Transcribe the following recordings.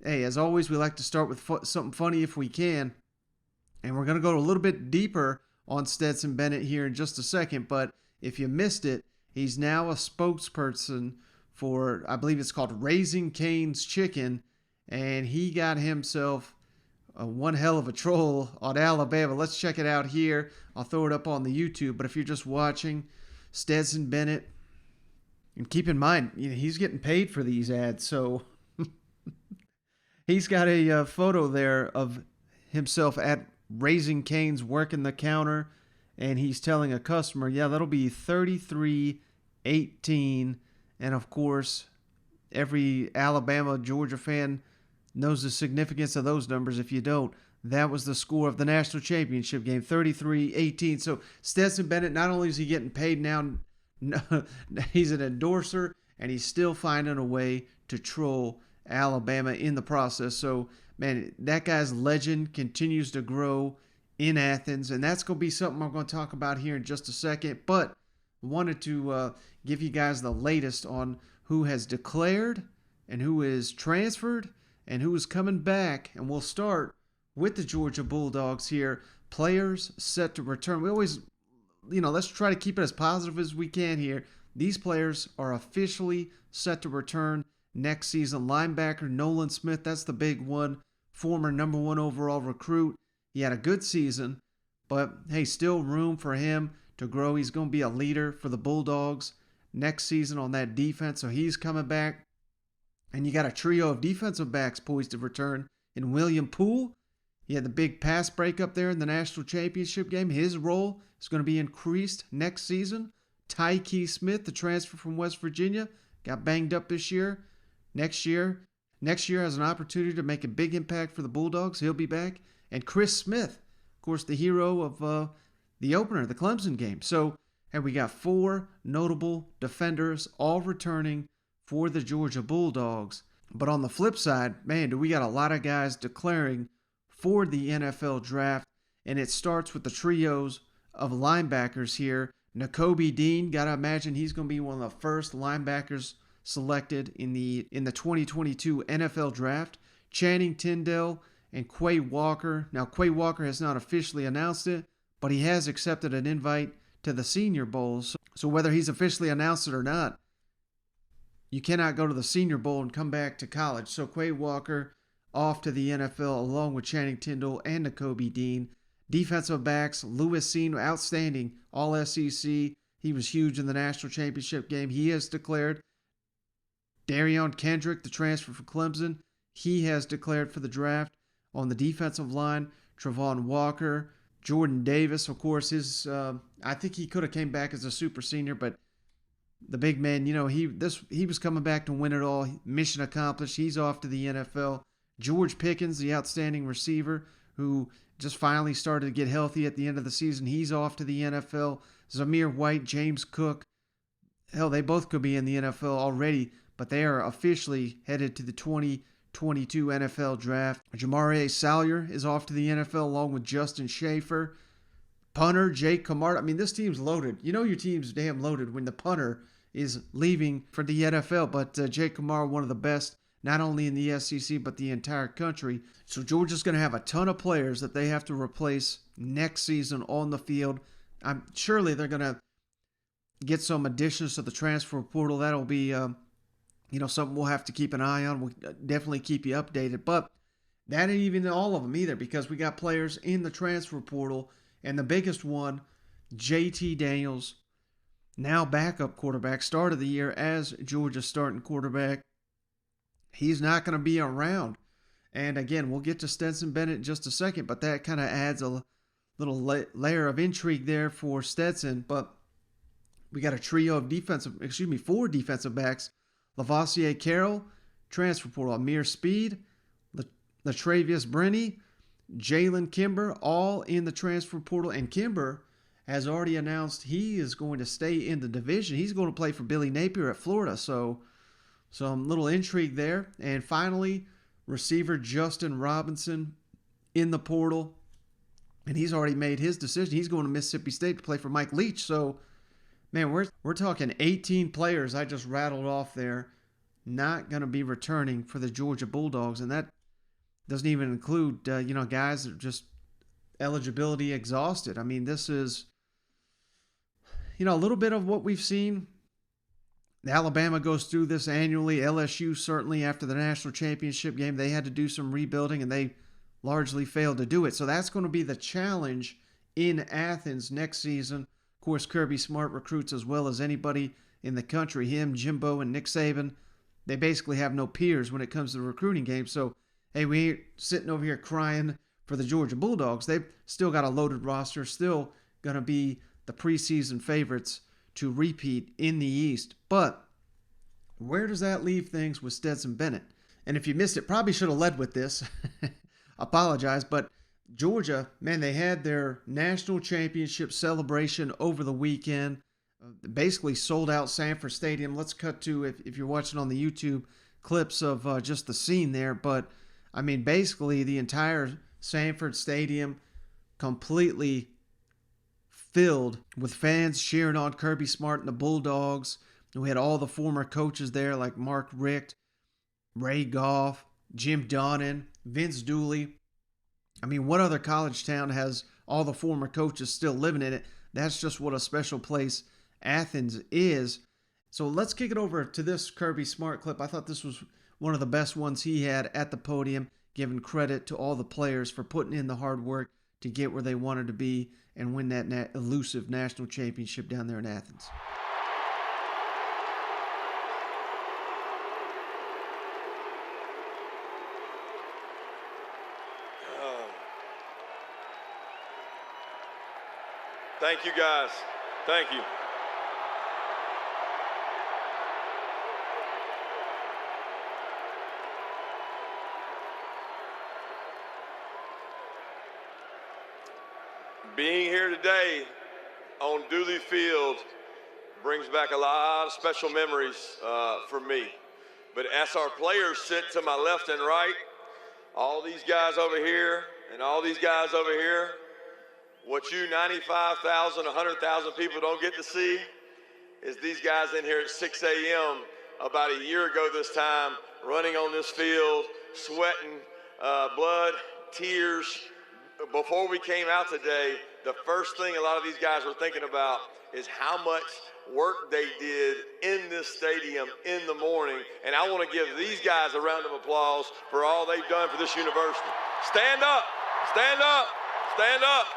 hey, as always, we like to start with something funny if we can. And we're going to go a little bit deeper on Stetson Bennett here in just a second. But if you missed it, he's now a spokesperson for, I believe it's called Raising Cane's Chicken. And he got himself one hell of a troll on Alabama. Let's check it out here. I'll throw it up on the YouTube. But if you're just watching, Stetson Bennett, and keep in mind, he's getting paid for these ads. So he's got a photo there of himself at Raising Cane's working the counter, and he's telling a customer, yeah, that'll be 33-18. And of course, every Alabama, Georgia fan knows the significance of those numbers. If you don't, that was the score of the national championship game, 33-18. So Stetson Bennett, not only is he getting paid now, he's an endorser, and he's still finding a way to troll Alabama in the process. So, man, that guy's legend continues to grow in Athens, and that's going to be something I'm going to talk about here in just a second. But I wanted to give you guys the latest on who has declared and who is transferred and who is coming back. And we'll start with the Georgia Bulldogs here. Players set to return. We always, let's try to keep it as positive as we can here. These players are officially set to return next season. Linebacker Nolan Smith, that's the big one. Former number 1 overall recruit. He had a good season, but hey, still room for him to grow. He's going to be a leader for the Bulldogs next season on that defense, so he's coming back. And you got a trio of defensive backs poised to return in William Poole. He had the big pass breakup there in the national championship game. His role is going to be increased next season. Tyke Smith, the transfer from West Virginia, got banged up this year. Next year has an opportunity to make a big impact for the Bulldogs. He'll be back. And Chris Smith, of course, the hero of the opener, the Clemson game. So, and we got 4 notable defenders all returning for the Georgia Bulldogs. But on the flip side, man, do we got a lot of guys declaring for the NFL draft. And it starts with the trios of linebackers here. Nakobe Dean, gotta imagine he's going to be one of the first linebackers selected in the 2022 NFL draft. Channing Tyndale and Kwai Walker. Now, Kwai Walker has not officially announced it, but he has accepted an invite to the Senior Bowl. So whether he's officially announced it or not, you cannot go to the Senior Bowl and come back to college. So Kwai Walker off to the NFL along with Channing Tyndale and Nakobe Dean. Defensive backs, Lewis Cine, outstanding, all SEC. He was huge in the national championship game. He has declared. Darion Kendrick, the transfer from Clemson, he has declared for the draft. On the defensive line, Travon Walker, Jordan Davis, of course, I think he could have came back as a super senior, but the big man, he was coming back to win it all. Mission accomplished. He's off to the NFL. George Pickens, the outstanding receiver, who just finally started to get healthy at the end of the season. He's off to the NFL. Zamir White, James Cook. Hell, they both could be in the NFL already, but they are officially headed to the 2022 NFL Draft. Jamare Salyer is off to the NFL along with Justin Schaefer. Punter, Jake Camarda. I mean, this team's loaded. Your team's damn loaded when the punter is leaving for the NFL, but Jake Camarda, one of the best, not only in the SEC, but the entire country. So Georgia's going to have a ton of players that they have to replace next season on the field. Surely they're going to get some additions to the transfer portal. That'll be, something we'll have to keep an eye on. We'll definitely keep you updated. But that ain't even all of them either, because we got players in the transfer portal. And the biggest one, JT Daniels, now backup quarterback, start of the year as Georgia's starting quarterback. He's not going to be around. And again, we'll get to Stetson Bennett in just a second, but that kind of adds a little layer of intrigue there for Stetson. But we got a trio of 4 defensive backs. Lavoisier Carroll, transfer portal. Amir Speed, Latravius Brenny, Jalen Kimber, all in the transfer portal. And Kimber has already announced he is going to stay in the division. He's going to play for Billy Napier at Florida. So some little intrigue there. And finally, receiver Justin Robinson in the portal. And he's already made his decision. He's going to Mississippi State to play for Mike Leach. So, man, we're talking 18 players I just rattled off there not going to be returning for the Georgia Bulldogs, and that doesn't even include, guys that are just eligibility exhausted. I mean, this is, a little bit of what we've seen. Alabama goes through this annually. LSU, certainly after the national championship game, they had to do some rebuilding, and they largely failed to do it. So that's going to be the challenge in Athens next season. Of course, Kirby Smart recruits as well as anybody in the country. Him, Jimbo, and Nick Saban, they basically have no peers when it comes to the recruiting game. So, hey, we ain't sitting over here crying for the Georgia Bulldogs. They've still got a loaded roster, still going to be the preseason favorites to repeat in the East. But where does that leave things with Stetson Bennett? And if you missed it, probably should have led with this. Apologize, but Georgia, man, they had their national championship celebration over the weekend. Basically sold out Sanford Stadium. Let's cut to, if you're watching on the YouTube, clips of just the scene there. But, I mean, basically the entire Sanford Stadium completely filled with fans cheering on Kirby Smart and the Bulldogs. We had all the former coaches there like Mark Richt, Ray Goff, Jim Donnan, Vince Dooley. I mean, what other college town has all the former coaches still living in it? That's just what a special place Athens is. So let's kick it over to this Kirby Smart clip. I thought this was one of the best ones he had at the podium, giving credit to all the players for putting in the hard work to get where they wanted to be and win that elusive national championship down there in Athens. Thank you, guys. Thank you. Being here today on Dooley Field brings back a lot of special memories for me. But as our players sit to my left and right, all these guys over here and all these guys over here, what you 95,000, 100,000 people don't get to see is these guys in here at 6 a.m. about a year ago this time, running on this field, sweating, blood, tears. Before we came out today, the first thing a lot of these guys were thinking about is how much work they did in this stadium in the morning. And I want to give these guys a round of applause for all they've done for this university. Stand up, stand up, stand up.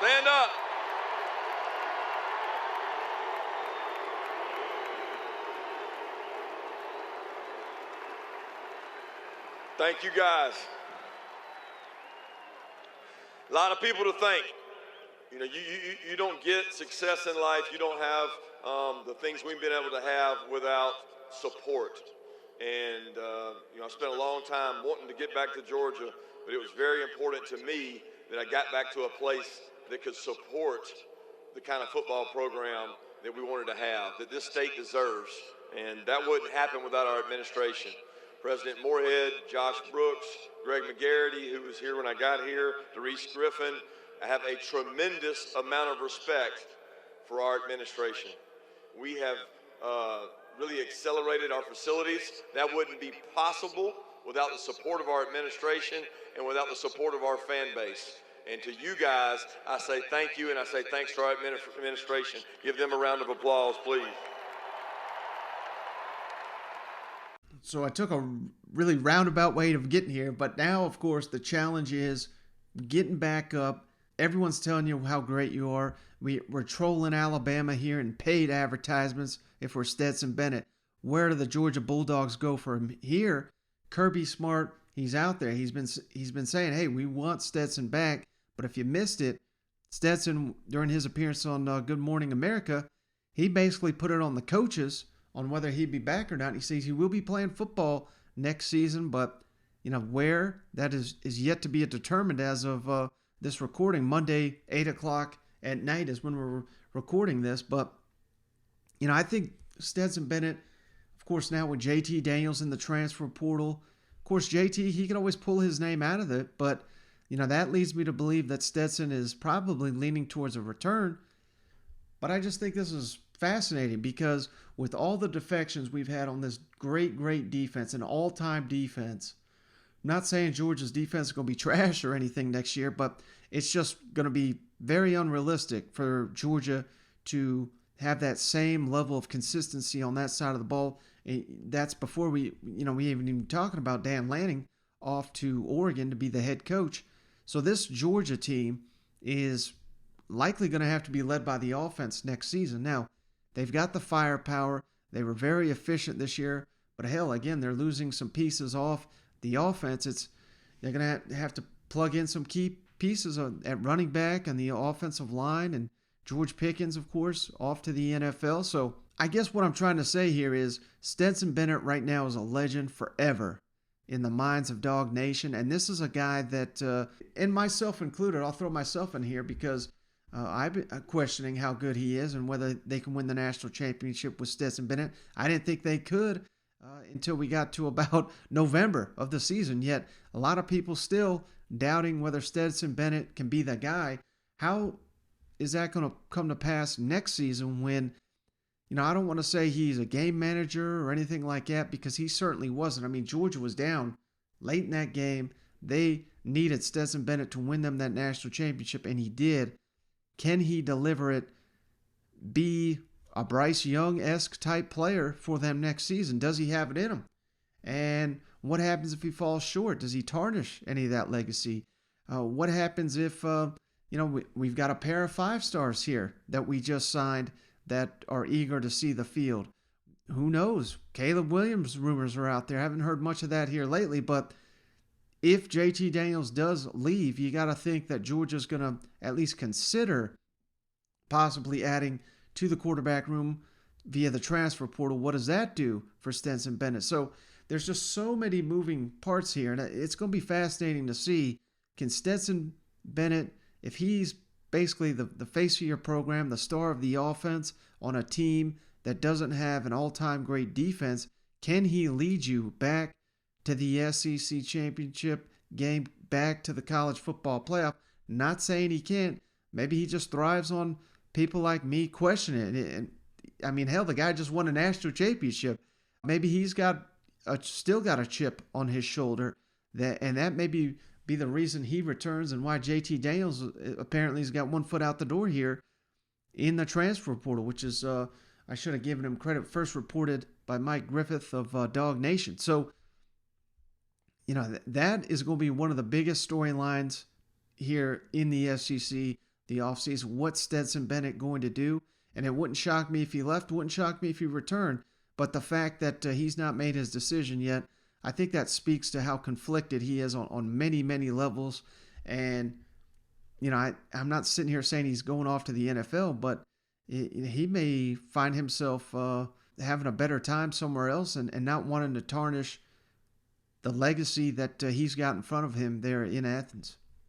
Stand up. Thank you, guys. A lot of people to thank. You don't get success in life. You don't have the things we've been able to have without support. And I spent a long time wanting to get back to Georgia, but it was very important to me that I got back to a place that could support the kind of football program that we wanted to have, that this state deserves. And that wouldn't happen without our administration. President Moorhead, Josh Brooks, Greg McGarity, who was here when I got here, Doris Griffin. I have a tremendous amount of respect for our administration. We have really accelerated our facilities. That wouldn't be possible without the support of our administration and without the support of our fan base. And to you guys, I say thank you, and I say thanks to our administration. Give them a round of applause, please. So I took a really roundabout way of getting here, but now, of course, the challenge is getting back up. Everyone's telling you how great you are. We're trolling Alabama here in paid advertisements if we're Stetson Bennett. Where do the Georgia Bulldogs go from here? Kirby Smart, he's out there. He's been saying, hey, we want Stetson back. But if you missed it, Stetson, during his appearance on Good Morning America, he basically put it on the coaches on whether he'd be back or not. He says he will be playing football next season, but where, that is yet to be determined as of this recording. Monday, 8 o'clock at night is when we're recording this. But, I think Stetson Bennett, of course, now with JT Daniels in the transfer portal, of course, JT, he can always pull his name out of it, but that leads me to believe that Stetson is probably leaning towards a return. But I just think this is fascinating because with all the defections we've had on this great defense, an all-time defense, I'm not saying Georgia's defense is going to be trash or anything next year, but it's just going to be very unrealistic for Georgia to have that same level of consistency on that side of the ball. That's before we haven't even talking about Dan Lanning off to Oregon to be the head coach. So this Georgia team is likely going to have to be led by the offense next season. Now, they've got the firepower. They were very efficient this year, but hell, again, they're losing some pieces off the offense. They're going to have to plug in some key pieces at running back and the offensive line, and George Pickens, of course, off to the NFL. So I guess what I'm trying to say here is Stetson Bennett right now is a legend forever in the minds of Dog Nation. And this is a guy that, and myself included, I'll throw myself in here because I've been questioning how good he is and whether they can win the national championship with Stetson Bennett. I didn't think they could until we got to about November of the season. Yet a lot of people still doubting whether Stetson Bennett can be the guy. How is that going to come to pass next season when, I don't want to say he's a game manager or anything like that because he certainly wasn't. I mean, Georgia was down late in that game. They needed Stetson Bennett to win them that national championship, and he did. Can he deliver it, be a Bryce Young-esque type player for them next season? Does he have it in him? And what happens if he falls short? Does he tarnish any of that legacy? What happens if, we've got a pair of 5-stars here that we just signed that are eager to see the field? Who knows? Caleb Williams rumors are out there. I haven't heard much of that here lately, but if JT Daniels does leave, you got to think that Georgia's going to at least consider possibly adding to the quarterback room via the transfer portal. What does that do for Stetson Bennett? So there's just so many moving parts here, and it's going to be fascinating to see, can Stetson Bennett, if he's basically the face of your program, the star of the offense on a team that doesn't have an all-time great defense, can he lead you back to the SEC championship game, back to the college football playoff? Not saying he can't. Maybe he just thrives on people like me questioning it. And I mean, hell, the guy just won a national championship. Maybe he's still got a chip on his shoulder, and that maybe be the reason he returns and why JT Daniels apparently has got one foot out the door here in the transfer portal, which is, I should have given him credit, first reported by Mike Griffith of Dog Nation. So, that is going to be one of the biggest storylines here in the SEC, the offseason. What's Stetson Bennett going to do? And it wouldn't shock me if he left, wouldn't shock me if he returned. But the fact that he's not made his decision yet, I think that speaks to how conflicted he is on many, many levels. And, I'm not sitting here saying he's going off to the NFL, but he may find himself having a better time somewhere else and not wanting to tarnish the legacy that he's got in front of him there in Athens.